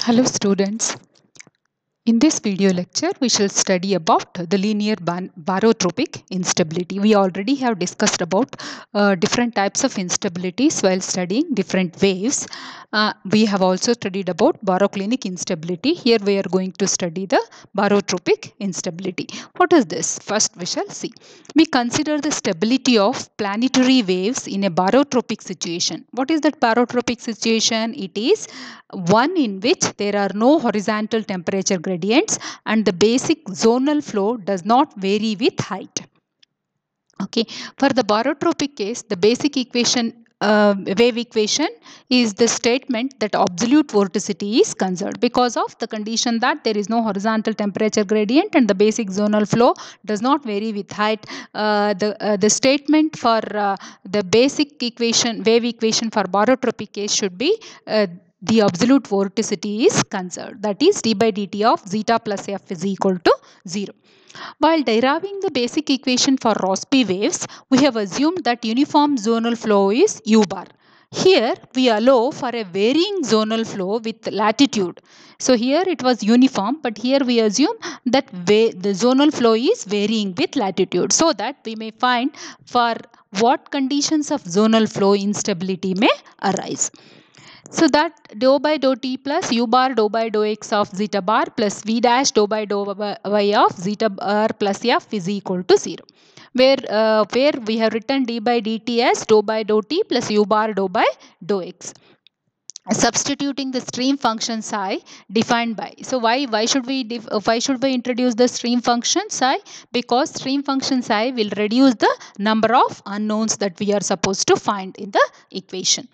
Hello students. In this video lecture, we shall study about the linear barotropic instability. We already have discussed about different types of instabilities while studying different waves. We have also studied about baroclinic instability. Here we are going to study the barotropic instability. What is this? First we shall see. We consider the stability of planetary waves in a barotropic situation. What is that barotropic situation? It is one in which there are no horizontal temperature gradients and the basic zonal flow does not vary with height. Okay, for the barotropic case, the basic equation wave equation is the statement that absolute vorticity is conserved because of the condition that there is no horizontal temperature gradient and the basic zonal flow does not vary with height. The statement for the basic equation, wave equation for barotropic case should be the absolute vorticity is conserved, that is d by dt of zeta plus f is equal to 0. While deriving the basic equation for Rossby waves, we have assumed that uniform zonal flow is u bar. Here we allow for a varying zonal flow with latitude. So here it was uniform, but here we assume that the zonal flow is varying with latitude, so that we may find for what conditions of zonal flow instability may arise. So that dou by dou t plus u bar dou by dou x of zeta bar plus v dash dou by dou y of zeta bar plus f is equal to 0. Where we have written d by dt as dou by dou t plus u bar dou by dou x. Substituting the stream function psi defined by, so why should we introduce the stream function psi? Because stream function psi will reduce the number of unknowns that we are supposed to find in the equation.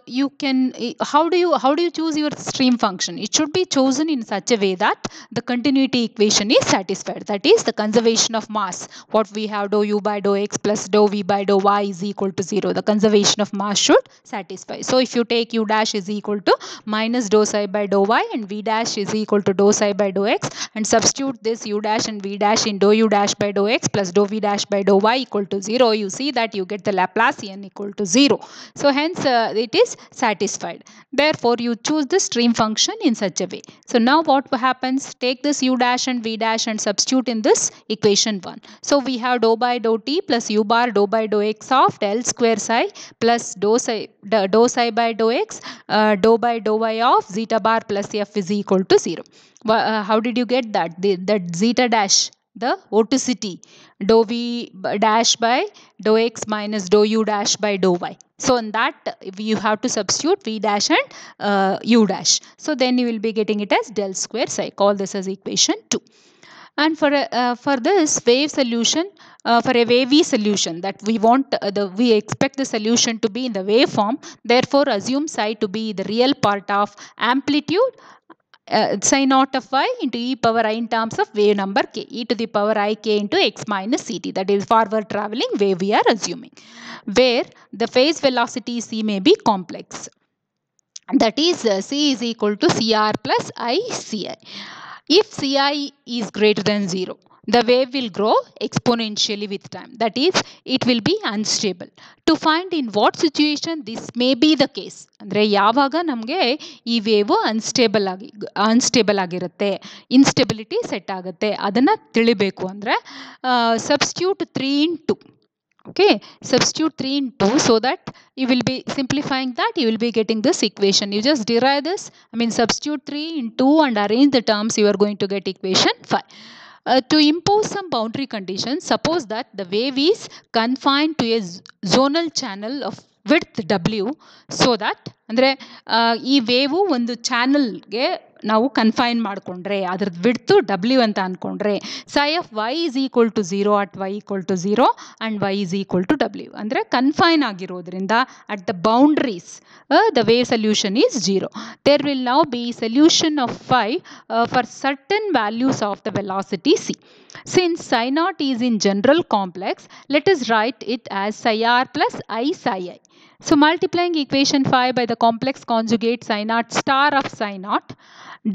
You can how do you choose your stream function? It should be chosen in such a way that the continuity equation is satisfied, that is the conservation of mass. What we have, dou u by dou x plus dou v by dou y is equal to 0. The conservation of mass should satisfy. So if you take u dash is equal to minus dou psi by dou y and v dash is equal to dou psi by dou x and substitute this u dash and v dash in dou u dash by dou x plus dou v dash by dou y equal to 0, you see that you get the Laplacian equal to 0. So hence it is satisfied. Therefore you choose the stream function in such a way. So now what happens? Take this u dash and v dash and substitute in this equation 1. So we have dou by dou t plus u bar dou by dou x of del square psi plus dou psi by dou x dou by dou y of zeta bar plus f is equal to 0. How did you get that? That zeta dash, the vorticity, dou v dash by dou x minus dou u dash by dou y. So in that you have to substitute v dash and u dash. So then you will be getting it as del square psi. Call this as equation 2. And for this wave solution, for a wavy solution that we want, we expect the solution to be in the waveform. Therefore, assume psi to be the real part of amplitude psi naught of y into e power I in terms of wave number k, e to the power I k into x minus ct, that is forward travelling wave we are assuming, where the phase velocity c may be complex, that is c is equal to cr plus I ci. If ci is greater than 0, the wave will grow exponentially with time, that is it will be unstable. To find in what situation this may be the case, ಅಂದರೆ ಯಾವಾಗ ನಮಗೆ ಈ wave unstable ಆಗಿರುತ್ತೆ, instability set ಆಗುತ್ತೆ, ಅದನ್ನು ತಿಳಿಬೇಕು ಅಂದರೆ substitute 3 in 2. Okay, substitute 3 in 2, so that you will be simplifying that, you will be getting this equation. You just derive this, substitute 3 in 2 and arrange the terms, you are going to get equation 5. To impose some boundary conditions, suppose that the wave is confined to a zonal channel of width w, so that ಅಂದರೆ ಈ wave ಒಂದು ಚಾನಲ್ಗೆ ನಾವು confine ಮಾಡಿಕೊಂಡ್ರೆ ಅದ್ರದ್ದು width W ಅಂತ ಅಂದ್ಕೊಂಡ್ರೆ psi of y is equal to 0 at y equal to 0 and y is equal to w, ಅಂದರೆ ಕನ್ಫೈನ್ ಆಗಿರೋದ್ರಿಂದ at the boundaries the wave solution is 0. There will now be solution of phi for certain values of the velocity c. Since psi naught is in general complex, let us write it as psi r plus I psi I. So multiplying equation 5 by the complex conjugate psi naught star of psi naught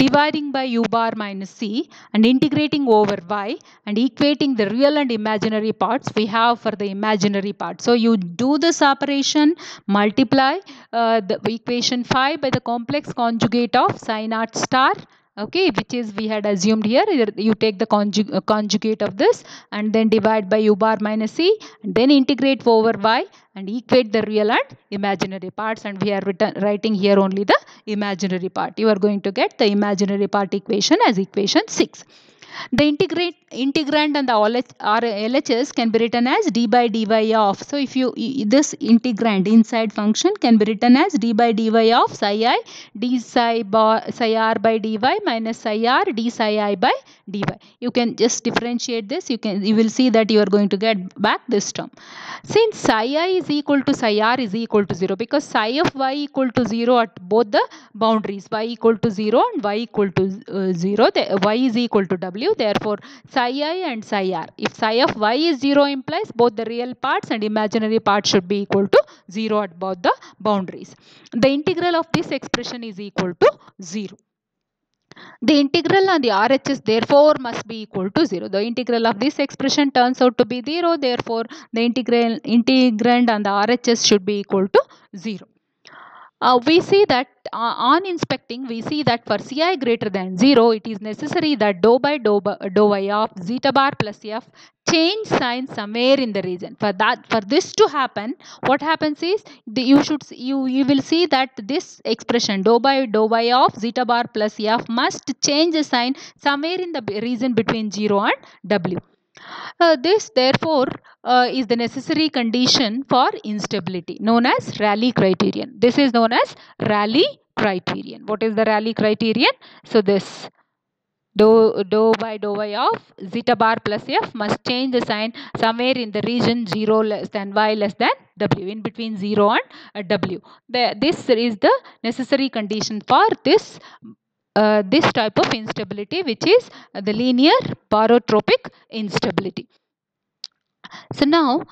dividing by u bar minus c and integrating over y and equating the real and imaginary parts we have for the imaginary part. So you do this operation, multiply the equation 5 by the complex conjugate of sin naught star, okay, which is we had assumed here. You take the conjugate of this and then divide by u bar minus c and then integrate over y and equate the real and imaginary parts, and we are writing here only the imaginary part. You are going to get the imaginary part equation as equation 6. The integrand and the LHS can be written as d by dy of. So if you this integrand inside function can be written as d by dy of psi I d psi r by dy minus psi r d psi I by dy. You can just differentiate this. You will see that you are going to get back this term. Since psi I is equal to psi r is equal to 0, because psi of y equal to 0 at both the boundaries, y equal to 0 and y equal to 0, y is equal to w. Therefore, psi I and psi r. If psi of y is 0 implies both the real parts and imaginary parts should be equal to 0 at both the boundaries. The integral of this expression is equal to 0. The integral on the RHS therefore must be equal to 0. The integral of this expression turns out to be 0. Therefore, the integrand on the RHS should be equal to 0. We see that on inspecting, we see that for Ci greater than 0, it is necessary that dou by dou y of zeta bar plus f change sign somewhere in the region. For this to happen, what happens is you will see that this expression dou by dou y of zeta bar plus f must change the sign somewhere in the region between 0 and w. This therefore is the necessary condition for instability, known as Rayleigh criterion. This is known as Rayleigh criterion. What is the Rayleigh criterion? So this dou by dou y of zeta bar plus f must change the sign somewhere in the region 0 less than y less than w, in between 0 and w. This is the necessary condition for this type of instability, which is the linear barotropic instability. So now,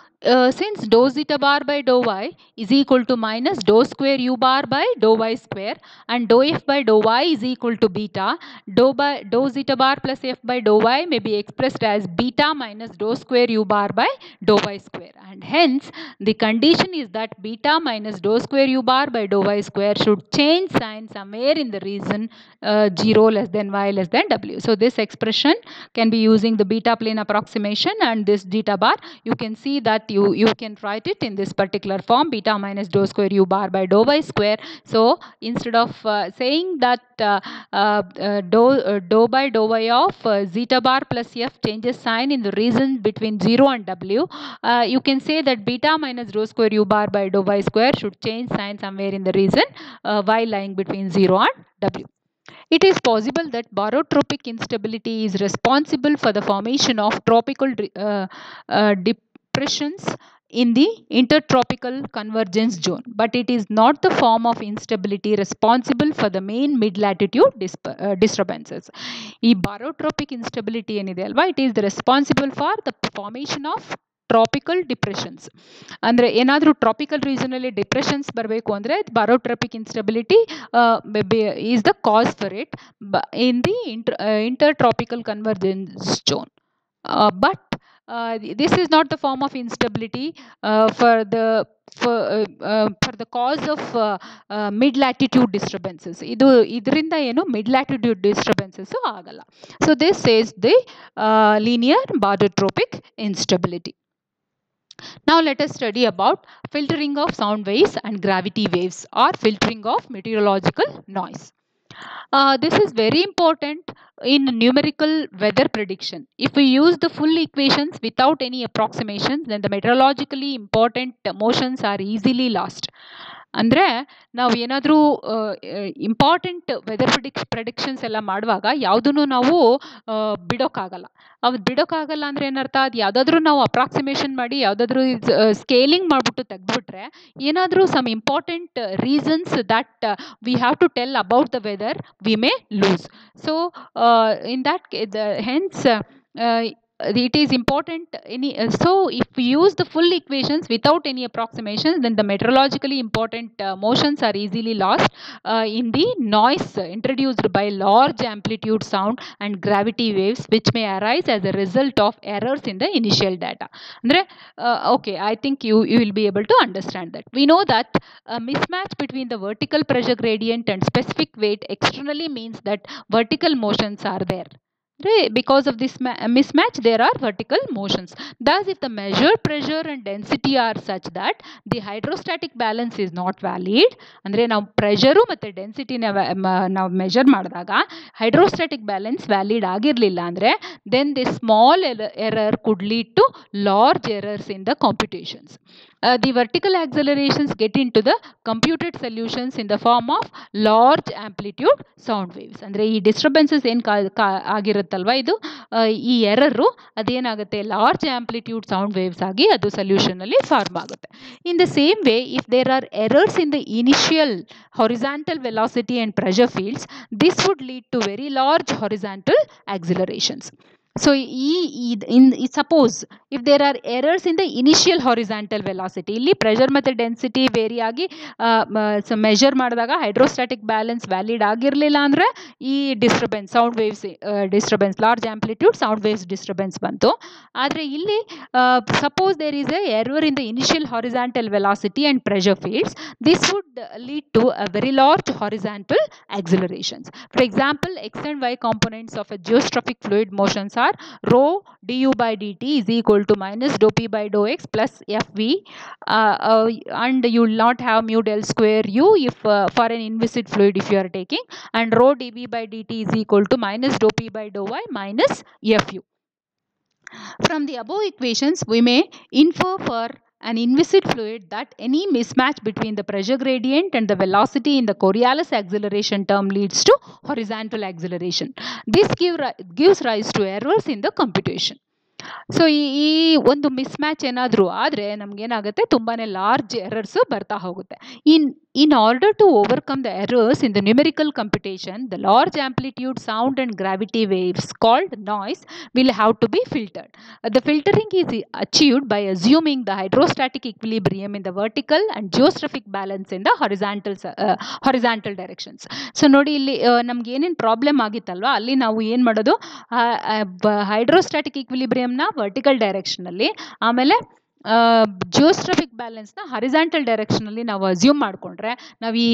since dou zeta bar by dou y is equal to minus dou square u bar by dou y square and dou f by dou y is equal to beta, dou zeta bar plus f by dou y may be expressed as beta minus dou square u bar by dou y square, and hence the condition is that beta minus dou square u bar by dou y square should change sign somewhere in the region 0 less than y less than w. So this expression can be using the beta plane approximation, and this zeta bar you can see that you can write it in this particular form, beta minus dou square u bar by dou y square. So instead of saying that dou by dou y of zeta bar plus f changes sign in the region between 0 and w, you can say that beta minus dou square u bar by dou y square should change sign somewhere in the region y lying between 0 and w. It is possible that barotropic instability is responsible for the formation of tropical depressions in the intertropical convergence zone, but it is not the form of instability responsible for the main mid-latitude disturbances. ಈ barotropic instability ಏನಿದೆ ಅಲ್ವಾ, it is responsible for the formation of tropical depressions. ಅಂದರೆ ಏನಾದರೂ tropical ರೀಜನಲ್ಲಿ depressions ಬರಬೇಕು ಅಂದರೆ barotropic instability is the cause for it in the inter tropical convergence zone. But this is not the form of instability for the cause of mid latitude disturbances. ಇದರಿಂದ ಏನು mid latitude disturbances ಆಗಲ್ಲ. So this is the linear barotropic instability. Now let us study about filtering of sound waves and gravity waves, or filtering of meteorological noise. This is very important in numerical weather prediction. If we use the full equations without any approximations, then the meteorologically important motions are easily lost. ಅಂದರೆ ನಾವು ಏನಾದರೂ important weather predictions ಎಲ್ಲ ಮಾಡುವಾಗ ಯಾವುದನ್ನು ನಾವು ಬಿಡೋಕ್ಕಾಗಲ್ಲ. ಅದು ಬಿಡೋಕ್ಕಾಗಲ್ಲ ಅಂದರೆ ಏನರ್ಥ, ಅದು ಯಾವುದಾದ್ರೂ ನಾವು ಅಪ್ರಾಕ್ಸಿಮೇಷನ್ ಮಾಡಿ ಯಾವುದಾದ್ರೂ ಸ್ಕೇಲಿಂಗ್ ಮಾಡಿಬಿಟ್ಟು ತೆಗೆದುಬಿಟ್ರೆ ಏನಾದರೂ some important reasons that we have to tell about the weather we may lose. So in that hence it is important so if we use the full equations without any approximations, then the meteorologically important motions are easily lost in the noise introduced by large amplitude sound and gravity waves, which may arise as a result of errors in the initial data. Andre, okay, I think you will be able to understand that. We know that a mismatch between the vertical pressure gradient and specific weight externally means that vertical motions are there. Because of this mismatch, there are vertical motions. Thus, if the measured pressure and density are such that the hydrostatic balance is not valid, ಅಂದರೆ ನಾವು pressure ಮತ್ತು ಡೆನ್ಸಿಟಿನ ನಾವು measure ಮಾಡಿದಾಗ hydrostatic balance valid ಆಗಿರಲಿಲ್ಲ ಅಂದರೆ then this small error could lead to large errors in the computations. The vertical accelerations get into the computed solutions in the form of large amplitude sound waves. ಅಂದರೆ ಈ disturbances ಏನು ಆಗಿರುತ್ತಲ್ವ ಇದು ಈ ಎರರು ಅದೇನಾಗುತ್ತೆ large amplitude sound waves ಆಗಿ ಅದು ಸೊಲ್ಯೂಷನಲ್ಲಿ form ಆಗುತ್ತೆ. In the same way if there are errors in the initial horizontal velocity and pressure fields, this would lead to very large horizontal accelerations. So suppose if there are errors in the initial horizontal velocity, ಇಲ್ಲಿ pressure ಮತ್ತು density vary ಆಗಿ measure ಮಾಡಿದಾಗ hydrostatic balance valid ಆಗಿರಲಿಲ್ಲ ಅಂದರೆ ಈ disturbance sound waves disturbance large amplitude sound waves disturbance ಬಂತು. ಆದರೆ ಇಲ್ಲಿ suppose there is a error in the initial horizontal velocity and pressure fields, this would lead to a very large horizontal accelerations. For example, x and y components of a geostrophic fluid motions are rho du by dt is equal to minus dou p by dou x plus fv, and you will not have mu del square u if for an inviscid fluid if you are taking, and rho dv by dt is equal to minus dou p by dou y minus fu. From the above equations, we may infer for an inviscid fluid that any mismatch between the pressure gradient and the velocity in the Coriolis acceleration term leads to horizontal acceleration. This gives rise to errors in the computation. So ಈ ಒಂದು mismatch ಏನಾದರೂ ಆದರೆ ನಮಗೇನಾಗುತ್ತೆ ತುಂಬಾ large errors ಬರ್ತಾ ಹೋಗುತ್ತೆ. In order to overcome the errors in the numerical computation, the large amplitude sound and gravity waves called noise will have to be filtered. The filtering is achieved by assuming the hydrostatic equilibrium in the vertical and geostrophic balance in the horizontal directions. So ನೋಡಿ ಇಲ್ಲಿ ನಮ್ಗೆ ಏನೇನು problem ಆಗಿತ್ತಲ್ವ ಅಲ್ಲಿ ನಾವು ಏನು ಮಾಡೋದು hydrostatic ಇಕ್ವಿಲಿಬ್ರಿಯಮ್ನ vertical ಡೈರೆಕ್ಷನಲ್ಲಿ ಆಮೇಲೆ ಜಿಯೋಸ್ಟ್ರಫಿಕ್ ಬ್ಯಾಲೆನ್ಸ್ನ ಹರಿಜಾಂಟಲ್ ಡೈರೆಕ್ಷನಲ್ಲಿ ನಾವು ಅಸ್ಯೂಮ್ ಮಾಡಿಕೊಂಡ್ರೆ ನಾವು ಈ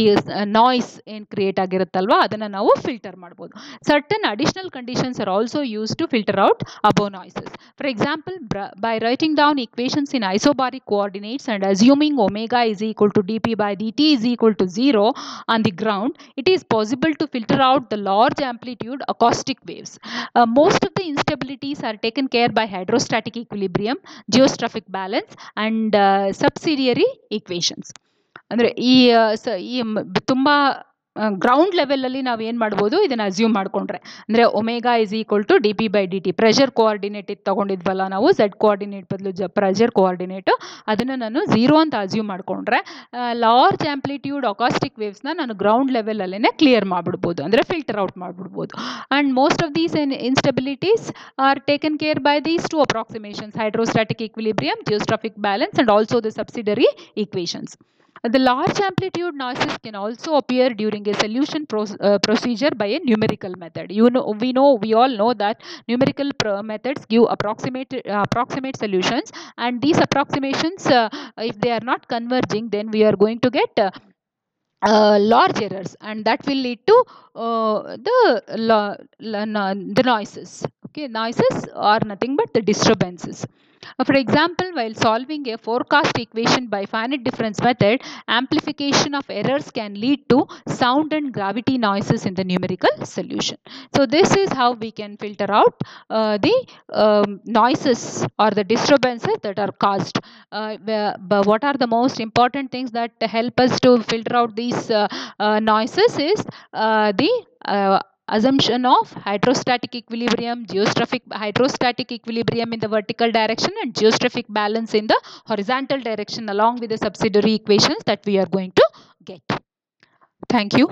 ನಾಯ್ಸ್ ಏನು ಕ್ರಿಯೇಟ್ ಆಗಿರುತ್ತಲ್ವ ಅದನ್ನು ನಾವು ಫಿಲ್ಟರ್ ಮಾಡ್ಬೋದು. Certain additional conditions are also use to filter out above noises. For example, by writing down equations in isobaric coordinates and assuming omega is equal to dp by dt is equal to 0 on the ground, it is possible to filter out the large amplitude acoustic waves. Most of the instabilities are taken care by hydrostatic equilibrium, geostrophic balance and subsidiary equations. ಅಂದರೆ ಈ ತುಂಬ ground ಲೆವೆಲಲ್ಲಿ ನಾವು ಏನು ಮಾಡ್ಬೋದು ಇದನ್ನು assume ಮಾಡಿಕೊಂಡ್ರೆ ಅಂದರೆ omega is equal to d p by d t pressure coordinate ಇದು ತೊಗೊಂಡಿದ್ವಲ್ಲ ನಾವು ಝೆಡ್ ಕೋಆರ್ಡಿನೇಟ್ ಬದಲು ಪ್ರೆಷರ್ ಕೋಆರ್ಡಿನೇಟು ಅದನ್ನು ನಾನು ಝೀರೋ ಅಂತ ಅಸ್ಯೂಮ್ ಮಾಡಿಕೊಂಡ್ರೆ ಲಾರ್ಜ್ ಆಂಪ್ಲಿಟ್ಯೂಡ್ ಅಕಾಸ್ಟಿಕ್ ವೇವ್ಸ್ನ ನಾನು ಗ್ರೌಂಡ್ ಲೆವೆಲಲ್ಲೇ ಕ್ಲಿಯರ್ ಮಾಡಿಬಿಡ್ಬೋದು ಅಂದರೆ ಫಿಲ್ಟರ್ ಔಟ್ ಮಾಡಿಬಿಡ್ಬೋದು. And most of these instabilities are taken care by these two approximations hydrostatic equilibrium, geostrophic balance and also the subsidiary equations. The large amplitude noises can also appear during a solution procedure by a numerical method. We all know that numerical methods give approximate solutions, and these approximations, if they are not converging, then we are going to get large errors, and that will lead to the noises. Okay, noises are nothing but the disturbances. For example, while solving a forecast equation by finite difference method, amplification of errors can lead to sound and gravity noises in the numerical solution. So this is how we can filter out the noises or the disturbances that are caused. But what are the most important things that help us to filter out these noises is the assumption of hydrostatic equilibrium, hydrostatic equilibrium in the vertical direction and geostrophic balance in the horizontal direction along with the subsidiary equations that we are going to get. Thank you.